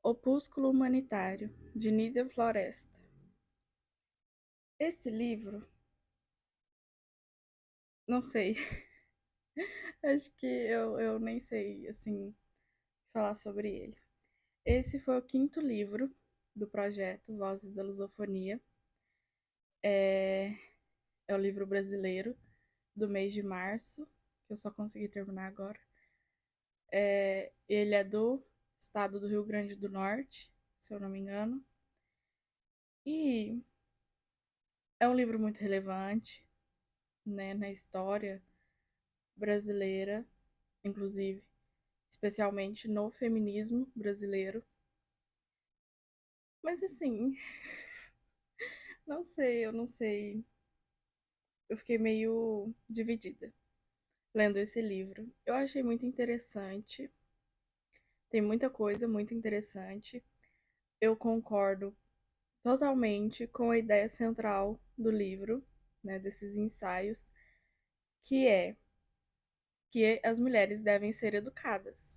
Opúsculo Humanitário, de Nízia Floresta. Esse livro, não sei, acho que eu nem sei, assim, falar sobre ele. Esse foi o quinto livro do projeto Vozes da Lusofonia. É, é o livro brasileiro do mês de março, que eu só consegui terminar agora. Ele é do estado do Rio Grande do Norte, se eu não me engano. E é um livro muito relevante, né, na história brasileira, inclusive, especialmente no feminismo brasileiro. Mas assim, eu não sei. Eu fiquei meio dividida lendo esse livro. Eu achei muito interessante, tem muita coisa muito interessante. Eu concordo totalmente com a ideia central do livro, né, desses ensaios, que é que as mulheres devem ser educadas.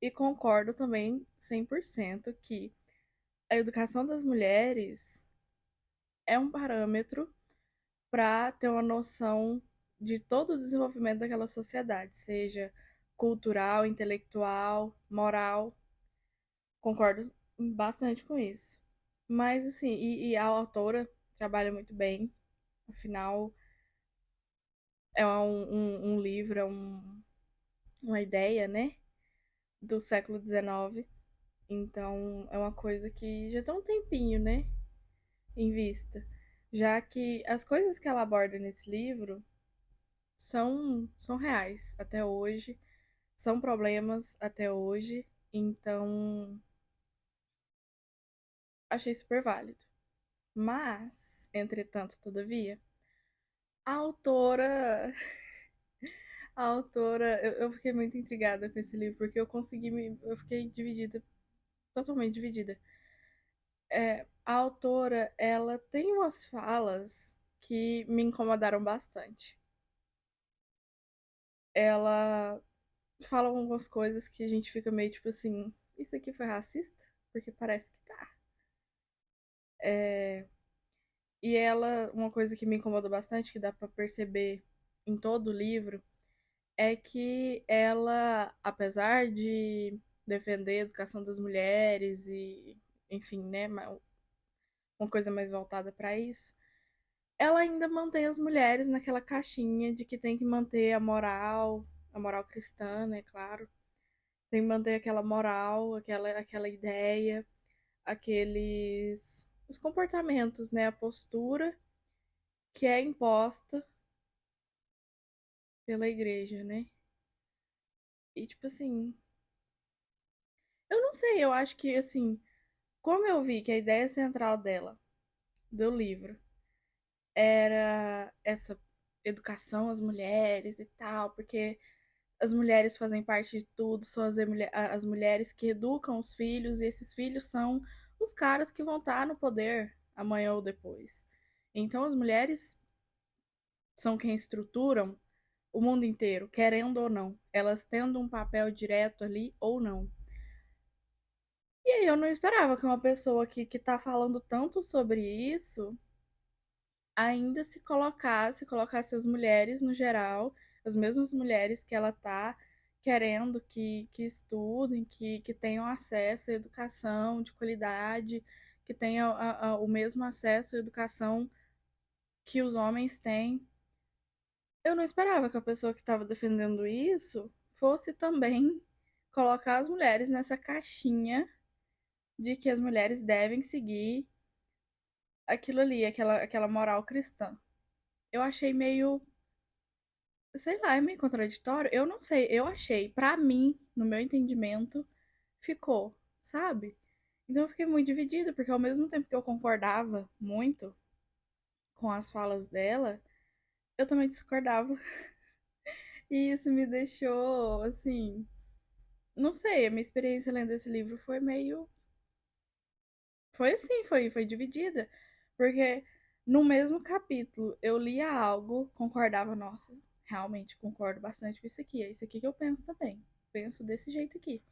E concordo também 100% que a educação das mulheres é um parâmetro para ter uma noção de todo o desenvolvimento daquela sociedade, seja cultural, intelectual, moral. Concordo bastante com isso. Mas, assim, e a autora trabalha muito bem, afinal, é um livro, uma ideia, né, do século XIX. Então, é uma coisa que já tem um tempinho, né, em vista. Já que as coisas que ela aborda nesse livro são reais até hoje, são problemas até hoje, então achei super válido. Mas, entretanto, todavia, a autora, a autora, eu fiquei muito intrigada com esse livro, porque eu fiquei dividida, totalmente dividida. A autora, ela tem umas falas que me incomodaram bastante. Ela fala algumas coisas que a gente fica meio tipo assim, isso aqui foi racista? Porque parece que tá. É, e ela, uma coisa que me incomodou bastante, que dá pra perceber em todo o livro, é que ela, apesar de defender a educação das mulheres e, enfim, né, uma coisa mais voltada para isso, ela ainda mantém as mulheres naquela caixinha de que tem que manter a moral cristã, né, claro. Tem que manter aquela moral, aquela ideia, aqueles os comportamentos, né, a postura que é imposta pela igreja, né? E tipo assim, eu não sei, eu acho que assim, como eu vi que a ideia central dela, do livro, era essa educação às mulheres e tal, porque as mulheres fazem parte de tudo, são as mulheres que educam os filhos, e esses filhos são os caras que vão estar no poder amanhã ou depois. Então as mulheres são quem estruturam o mundo inteiro, querendo ou não, elas tendo um papel direto ali ou não. E aí eu não esperava que uma pessoa que tá falando tanto sobre isso ainda colocasse as mulheres no geral, as mesmas mulheres que ela tá querendo que estudem, que tenham acesso à educação de qualidade, que tenham o mesmo acesso à educação que os homens têm. Eu não esperava que a pessoa que estava defendendo isso fosse também colocar as mulheres nessa caixinha de que as mulheres devem seguir aquilo ali, aquela moral cristã. Eu achei meio, sei lá, é meio contraditório. Eu não sei, eu achei, pra mim, no meu entendimento, ficou, sabe? Então eu fiquei muito dividida, porque ao mesmo tempo que eu concordava muito com as falas dela, eu também discordava. E isso me deixou, assim, não sei, a minha experiência lendo esse livro foi meio. Foi assim, foi dividida. Porque no mesmo capítulo eu lia algo, concordava, nossa, realmente concordo bastante com isso aqui. É isso aqui que eu penso também. Penso desse jeito aqui.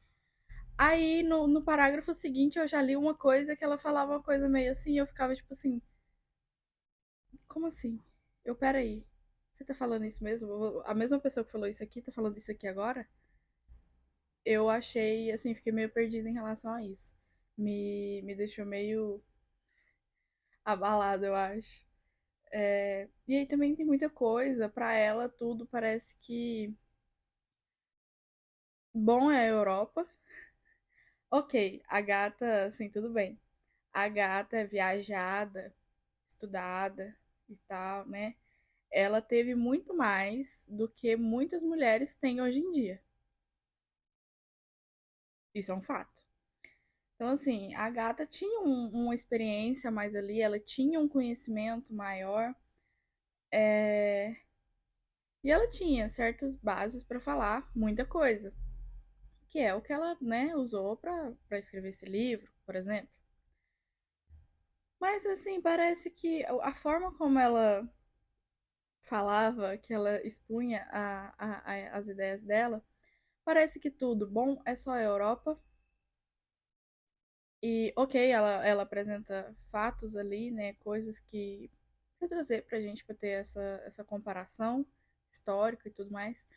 Aí no parágrafo seguinte eu já li uma coisa que ela falava uma coisa meio assim, e eu ficava tipo assim, como assim? Peraí, você tá falando isso mesmo? A mesma pessoa que falou isso aqui tá falando isso aqui agora? Eu achei, assim, fiquei meio perdida em relação a isso. Me deixou meio abalada, eu acho. E aí também tem muita coisa, pra ela tudo parece que bom é a Europa. Ok, a gata, assim, tudo bem. A gata é viajada, estudada e tal, né? Ela teve muito mais do que muitas mulheres têm hoje em dia. Isso é um fato. Então, assim, a gata tinha uma experiência mais ali, ela tinha um conhecimento maior, é, e ela tinha certas bases para falar muita coisa, que é o que ela, né, usou para escrever esse livro, por exemplo. Mas, assim, parece que a forma como ela falava, que ela expunha as ideias dela, parece que tudo bom é só a Europa. E, ok, ela apresenta fatos ali, né? Coisas que. Pra trazer pra gente pra ter essa comparação histórica e tudo mais.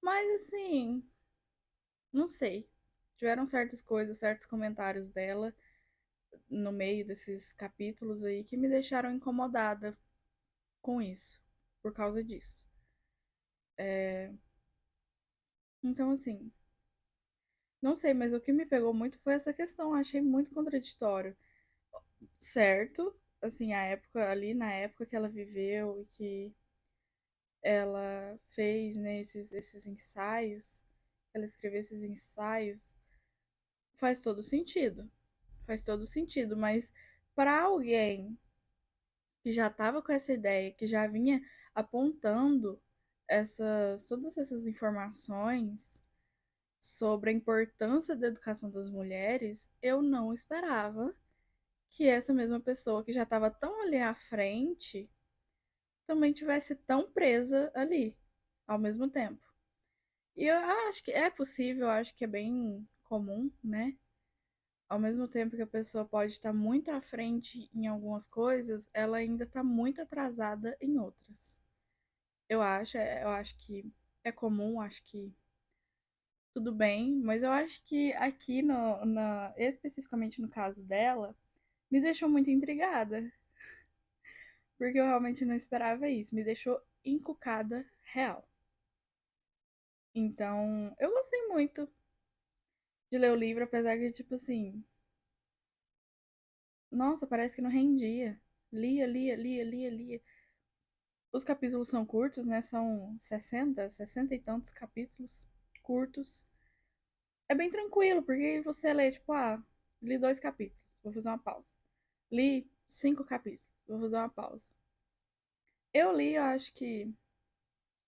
Mas, assim, não sei. Tiveram certas coisas, certos comentários dela no meio desses capítulos aí que me deixaram incomodada com isso, por causa disso. É, então, assim, não sei, mas o que me pegou muito foi essa questão. Eu achei muito contraditório. Certo, assim, a época ali, na época que ela viveu e que ela fez, né, esses ensaios, ela escreveu esses ensaios, faz todo sentido. Faz todo sentido, mas para alguém que já estava com essa ideia, que já vinha apontando todas essas informações sobre a importância da educação das mulheres, eu não esperava que essa mesma pessoa que já estava tão ali à frente também tivesse tão presa ali ao mesmo tempo. E eu acho que é possível, acho que é bem comum, né? Ao mesmo tempo que a pessoa pode estar muito à frente em algumas coisas, ela ainda está muito atrasada em outras. Eu acho que é comum, acho que tudo bem, mas eu acho que aqui especificamente no caso dela, me deixou muito intrigada, porque eu realmente não esperava isso, me deixou encucada real. Então, eu gostei muito de ler o livro, apesar que, tipo assim, nossa, parece que não rendia. Lia. Os capítulos são curtos, né? São 60 e tantos capítulos curtos. É bem tranquilo, porque você lê, tipo, li 2 capítulos, vou fazer uma pausa. Li 5 capítulos, vou fazer uma pausa. Eu li, eu acho que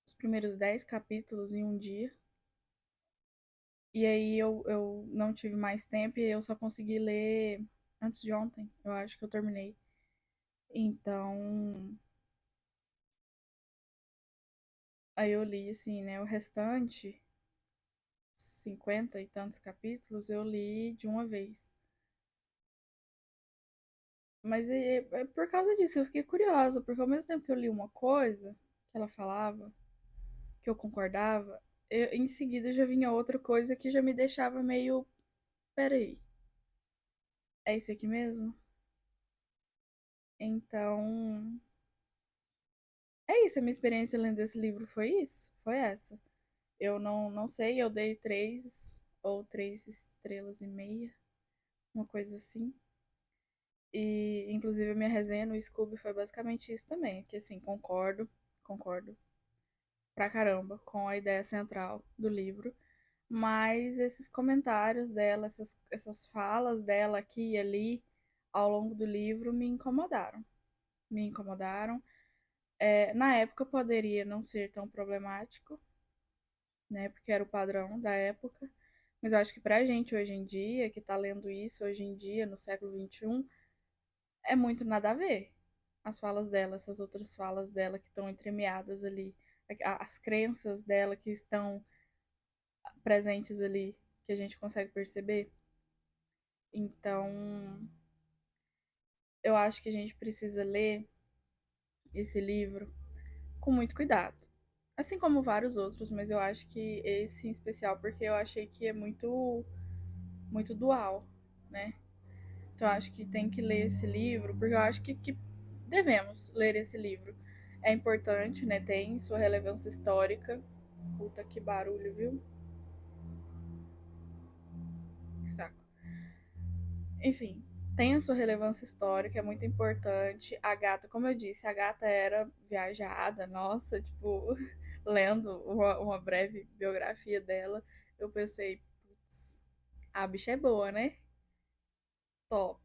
os primeiros 10 capítulos em um dia. E aí eu não tive mais tempo e eu só consegui ler antes de ontem. Eu acho que eu terminei. Então, aí eu li, assim, né? O restante, 50 e tantos capítulos, eu li de uma vez. Mas é por causa disso, eu fiquei curiosa, porque ao mesmo tempo que eu li uma coisa que ela falava, que eu concordava, em seguida já vinha outra coisa que já me deixava meio. Peraí, é isso aqui mesmo? Então, é isso. A minha experiência lendo esse livro foi isso. Foi essa. Eu não sei, eu dei 3 ou 3 estrelas e meia, uma coisa assim. E, inclusive, a minha resenha no Scooby foi basicamente isso também. Que, assim, concordo pra caramba com a ideia central do livro. Mas esses comentários dela, essas falas dela aqui e ali ao longo do livro me incomodaram. Me incomodaram. Na época poderia não ser tão problemático, né? Porque era o padrão da época. Mas eu acho que pra gente hoje em dia, que tá lendo isso hoje em dia, no século XXI, é muito nada a ver. As falas dela, essas outras falas dela que estão entremeadas ali, as crenças dela que estão presentes ali, que a gente consegue perceber. Então, eu acho que a gente precisa ler esse livro com muito cuidado. Assim como vários outros, mas eu acho que esse em especial, porque eu achei que é muito dual, né? Então eu acho que tem que ler esse livro, porque eu acho que devemos ler esse livro. É importante, né? Tem sua relevância histórica. Puta que barulho, viu? Que saco. Enfim, tem a sua relevância histórica, é muito importante. A gata, como eu disse, a gata era viajada, nossa, tipo, lendo uma breve biografia dela, eu pensei, putz, a bicha é boa, né? Top.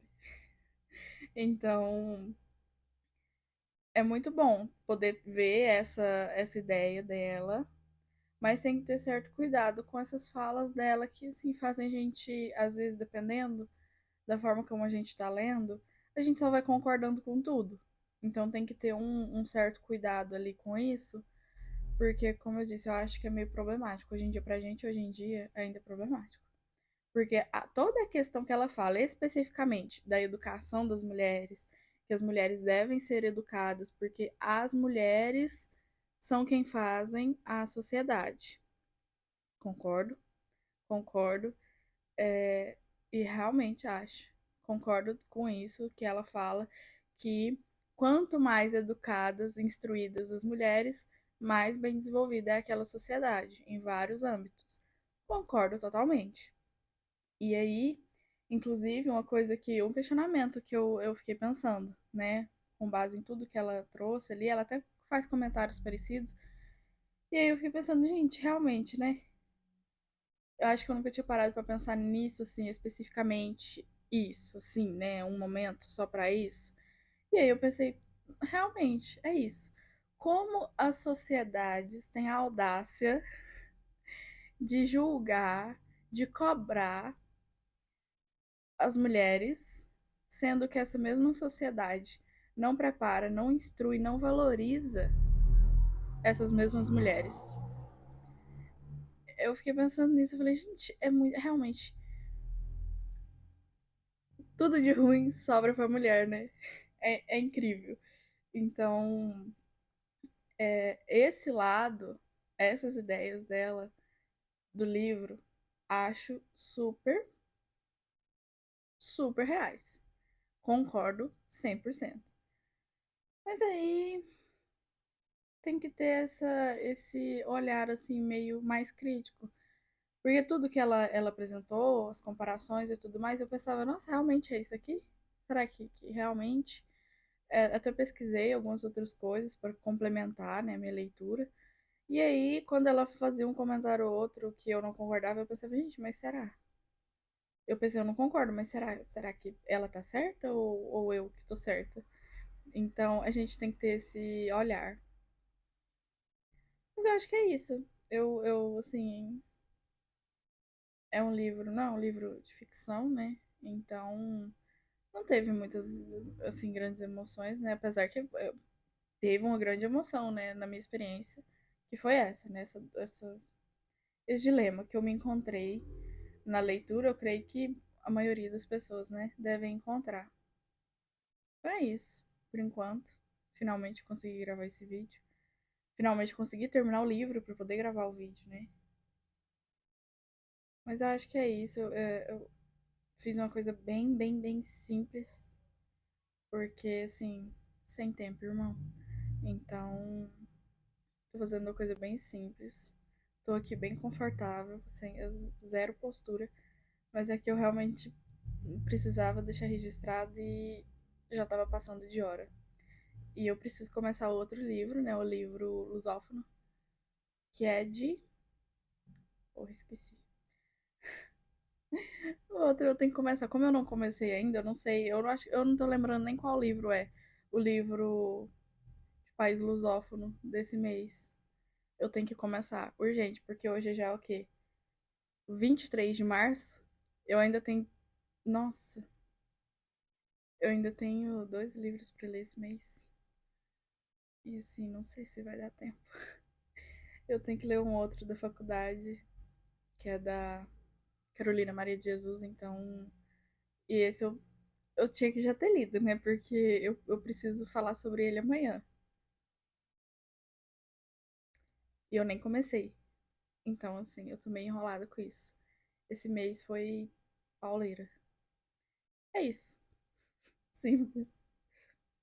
Então, é muito bom poder ver essa ideia dela, mas tem que ter certo cuidado com essas falas dela que, assim, fazem a gente, às vezes, dependendo da forma como a gente tá lendo, a gente só vai concordando com tudo. Então tem que ter um certo cuidado ali com isso, porque, como eu disse, eu acho que é meio problemático. Hoje em dia, pra gente, hoje em dia, ainda é problemático. Porque toda a questão que ela fala, especificamente da educação das mulheres, que as mulheres devem ser educadas, porque as mulheres são quem fazem a sociedade. Concordo, concordo. É, e realmente acho, concordo com isso que ela fala, que quanto mais educadas, instruídas as mulheres, mais bem desenvolvida é aquela sociedade, em vários âmbitos. Concordo totalmente. E aí, inclusive, um questionamento que eu fiquei pensando, né, com base em tudo que ela trouxe ali, ela até faz comentários parecidos, e aí eu fiquei pensando, gente, realmente, né, eu acho que eu nunca tinha parado pra pensar nisso, assim, especificamente isso, assim, né? Um momento só pra isso. E aí eu pensei, realmente, é isso. Como as sociedades têm a audácia de julgar, de cobrar as mulheres, sendo que essa mesma sociedade não prepara, não instrui, não valoriza essas mesmas mulheres. Eu fiquei pensando nisso e falei, gente, é muito, realmente, tudo de ruim sobra pra mulher, né? É incrível. Então, esse lado, essas ideias dela, do livro, acho super, super reais. Concordo 100%. Mas aí tem que ter esse olhar assim meio mais crítico. Porque tudo que ela apresentou, as comparações e tudo mais, eu pensava, nossa, realmente é isso aqui? Será que realmente? Até pesquisei algumas outras coisas para complementar, né, a minha leitura. E aí, quando ela fazia um comentário ou outro que eu não concordava, eu pensava, gente, mas será? Eu pensei, eu não concordo, mas será que ela tá certa ou eu que tô certa? Então, a gente tem que ter esse olhar. Mas eu acho que é isso. Assim, é um livro, não é um livro de ficção, né? Então, não teve muitas, assim, grandes emoções, né? Apesar que teve uma grande emoção, né, na minha experiência, que foi essa, né? Esse dilema que eu me encontrei na leitura, eu creio que a maioria das pessoas, né, devem encontrar. Então é isso, por enquanto. Finalmente consegui gravar esse vídeo. Finalmente consegui terminar o livro para poder gravar o vídeo, né? Mas eu acho que é isso. Eu fiz uma coisa bem simples, porque assim, sem tempo, irmão. Então, tô fazendo uma coisa bem simples. Tô aqui bem confortável, sem zero postura, mas é que eu realmente precisava deixar registrado e já tava passando de hora. E eu preciso começar outro livro, né? O livro Lusófono, que é de. Porra, esqueci. O outro eu tenho que começar. Como eu não comecei ainda, eu não sei. Eu não, acho, eu não tô lembrando nem qual livro é. O livro de País Lusófono desse mês. Eu tenho que começar urgente, porque hoje já é o quê? 23 de março. Eu ainda tenho. Nossa, eu ainda tenho 2 livros pra ler esse mês. E assim, não sei se vai dar tempo. Eu tenho que ler um outro da faculdade, que é da Carolina Maria de Jesus, então. E esse eu tinha que já ter lido, né? Porque eu preciso falar sobre ele amanhã. E eu nem comecei. Então, assim, eu tô meio enrolada com isso. Esse mês foi pauleira. É isso. Simples.